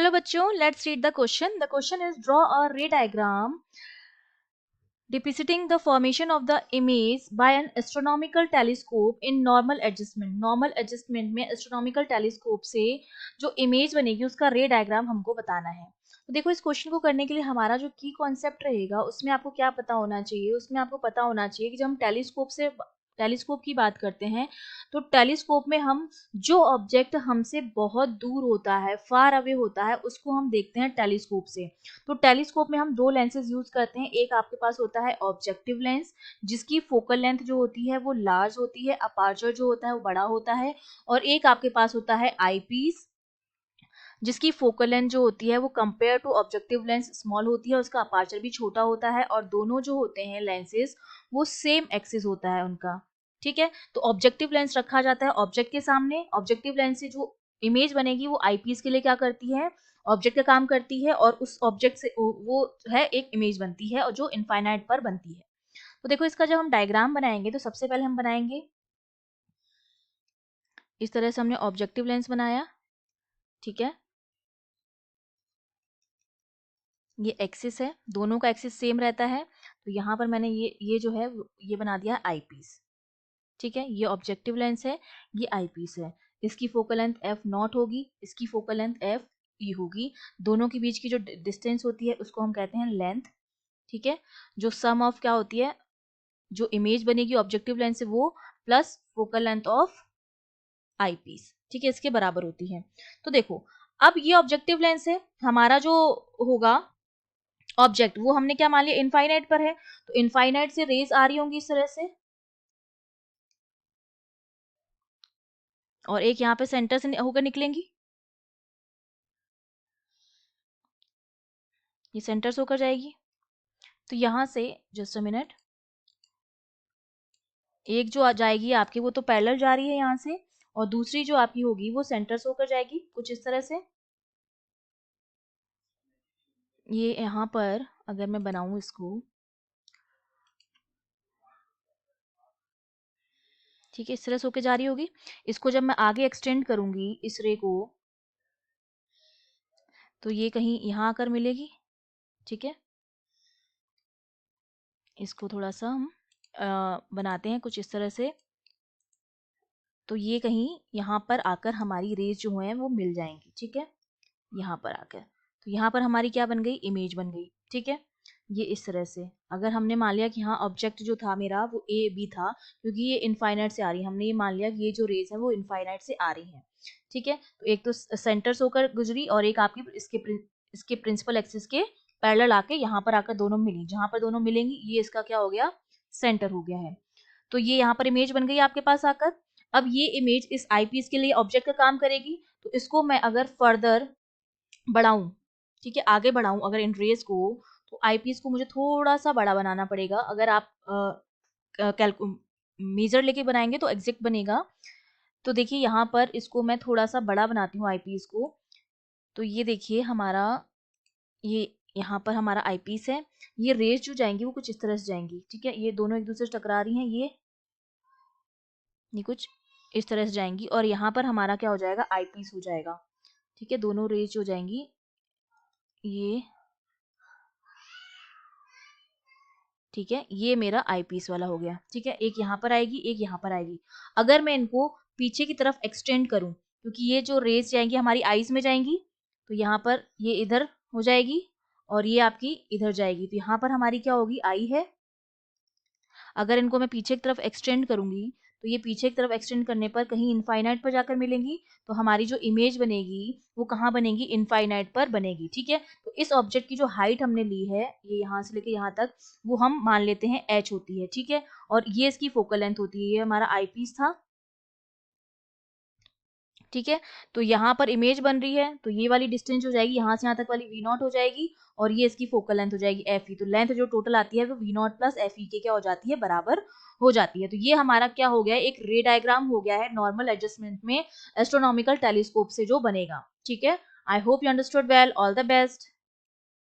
Hello बच्चों, let's read the question. The question is draw a रे diagram depicting the formation of the image by an astronomical telescope in normal adjustment. Normal adjustment में astronomical telescope से जो image बनेगी उसका रे diagram हमको बताना है. तो देखो, इस क्वेश्चन को करने के लिए हमारा जो की कॉन्सेप्ट रहेगा उसमें आपको क्या पता होना चाहिए. उसमें आपको पता होना चाहिए कि जब हम टेलीस्कोप की बात करते हैं तो टेलीस्कोप में हम जो ऑब्जेक्ट हमसे बहुत दूर होता है, फार अवे होता है, उसको हम देखते हैं टेलीस्कोप से. तो टेलीस्कोप में हम दो लेंसेज यूज करते हैं. एक आपके पास होता है ऑब्जेक्टिव लेंस, जिसकी फोकल लेंथ जो होती है वो लार्ज होती है, अपर्चर जो होता है वो बड़ा होता है. और एक आपके पास होता है आईपीस, जिसकी फोकल लेंथ जो होती है वो compare to objective lens small होती है, उसका अपर्चर भी छोटा होता है. और दोनों जो होते हैं लेंसेज वो सेम एक्सिस होता है उनका. ठीक है, तो ऑब्जेक्टिव लेंस रखा जाता है ऑब्जेक्ट के सामने. ऑब्जेक्टिव लेंस से जो इमेज बनेगी वो आईपीस के लिए क्या करती है, ऑब्जेक्ट का काम करती है, और उस ऑब्जेक्ट से वो है एक इमेज बनती है और जो इनफाइनाइट पर बनती है. तो देखो, इसका जब हम डायग्राम बनाएंगे तो सबसे पहले हम बनाएंगे इस तरह से. हमने ऑब्जेक्टिव लेंस बनाया, ठीक है, ये एक्सिस है, दोनों का एक्सिस सेम रहता है. तो यहाँ पर मैंने ये जो है ये बना दिया आईपीस. ठीक है, ये ऑब्जेक्टिव लेंस है, ये आईपीस है. इसकी फोकल लेंथ एफ नॉट होगी, इसकी फोकल लेंथ एफ ई होगी. दोनों के बीच की जो डिस्टेंस होती है उसको हम कहते हैं लेंथ. ठीक है, जो सम ऑफ क्या होती है, जो इमेज बनेगी ऑब्जेक्टिव लेंस से वो plus focal length of eyepiece, ठीक है, इसके बराबर होती है. तो देखो, अब ये ऑब्जेक्टिव लेंस है, हमारा जो होगा ऑब्जेक्ट वो हमने क्या मान लिया, इनफाइनाइट पर है. तो इनफाइनाइट से रेज आ रही होंगी इस तरह से, और एक यहाँ पे सेंटर से होकर निकलेंगी. ये सेंटर से होकर जाएगी. तो यहां से जस्ट अ मिनट, एक जो आ जाएगी आपकी वो तो पैरेलल जा रही है यहाँ से, और दूसरी जो आपकी होगी वो सेंटर से होकर जाएगी कुछ इस तरह से. ये यहाँ पर अगर मैं बनाऊं इसको, ठीक है, इस तरह से होकर जा रही होगी. इसको जब मैं आगे एक्सटेंड करूंगी इस रे को, तो ये कहीं यहाँ आकर मिलेगी. ठीक है, इसको थोड़ा सा हम बनाते हैं कुछ इस तरह से. तो ये कहीं यहाँ पर आकर हमारी रेज जो है वो मिल जाएंगी. ठीक है, यहाँ पर आकर, तो यहाँ पर हमारी क्या बन गई, इमेज बन गई. ठीक है, ये इस तरह से. अगर हमने मान लिया कि हाँ ऑब्जेक्ट जो था मेरा वो ए बी था, क्योंकि ये इनफाइनाइट से आ रही है, हमने ये मान लिया कि ये जो रेज है वो इनफाइनाइट से आ रही है. ठीक है, तो एक तो सेंटर से होकर गुजरी और एक आपकी इसके प्रिंसिपल एक्सिस के पैरेलल आके यहाँ पर आकर दोनों मिली. जहां पर दोनों मिलेंगी ये इसका क्या हो गया, सेंटर हो गया है. तो ये यहाँ पर इमेज बन गई आपके पास आकर. अब ये इमेज इस आईपीस के लिए ऑब्जेक्ट का काम करेगी. तो इसको मैं अगर फर्दर बढ़ाऊं, ठीक है, आगे बढ़ाऊं अगर इन रेज को, तो आईपीस को मुझे थोड़ा सा बड़ा बनाना पड़ेगा. अगर आप मेजर लेके बनाएंगे तो एग्जैक्ट बनेगा. तो देखिए यहाँ पर इसको मैं थोड़ा सा बड़ा बनाती हूँ आईपीस को. तो ये देखिए हमारा, ये यहाँ पर हमारा आईपीस है. ये रेज जो जाएंगी वो कुछ इस तरह से जाएंगी. ठीक है, ये दोनों एक दूसरे से टकरा रही हैं, ये कुछ इस तरह से जाएंगी, और यहाँ पर हमारा क्या हो जाएगा, आईपीस हो जाएगा. ठीक है, दोनों रेज जो जाएंगी ये, ठीक है, ये मेरा आईपीस वाला हो गया. ठीक है, एक यहाँ पर आएगी, एक यहाँ पर आएगी. अगर मैं इनको पीछे की तरफ एक्सटेंड करूं, क्योंकि ये जो रेज जाएंगी हमारी आईज में जाएंगी, तो यहाँ पर ये इधर हो जाएगी और ये आपकी इधर जाएगी. तो यहाँ पर हमारी क्या होगी, आई है. अगर इनको मैं पीछे की तरफ एक्सटेंड करूंगी, तो ये पीछे की तरफ एक्सटेंड करने पर कहीं इनफाइनाइट पर जाकर मिलेंगी. तो हमारी जो इमेज बनेगी वो कहाँ बनेगी, इनफाइनाइट पर बनेगी. ठीक है, तो इस ऑब्जेक्ट की जो हाइट हमने ली है, ये यहाँ से लेके यहाँ तक, वो हम मान लेते हैं h होती है. ठीक है, और ये इसकी फोकल लेंथ होती है. ये हमारा आईपीस था. ठीक है, तो यहाँ पर इमेज बन रही है, तो ये वाली डिस्टेंस हो जाएगी यहाँ से यहाँ तक वाली वी नॉट हो जाएगी, और ये इसकी फोकल लेंथ हो जाएगी एफ ई. तो लेंथ जो टोटल आती है वो V naught plus F E के क्या हो जाती है, बराबर हो जाती है. तो ये हमारा क्या हो गया, एक रे डायग्राम हो गया है नॉर्मल एडजस्टमेंट में एस्ट्रोनॉमिकल टेलीस्कोप से जो बनेगा. ठीक है, I hope you understood well. All the best.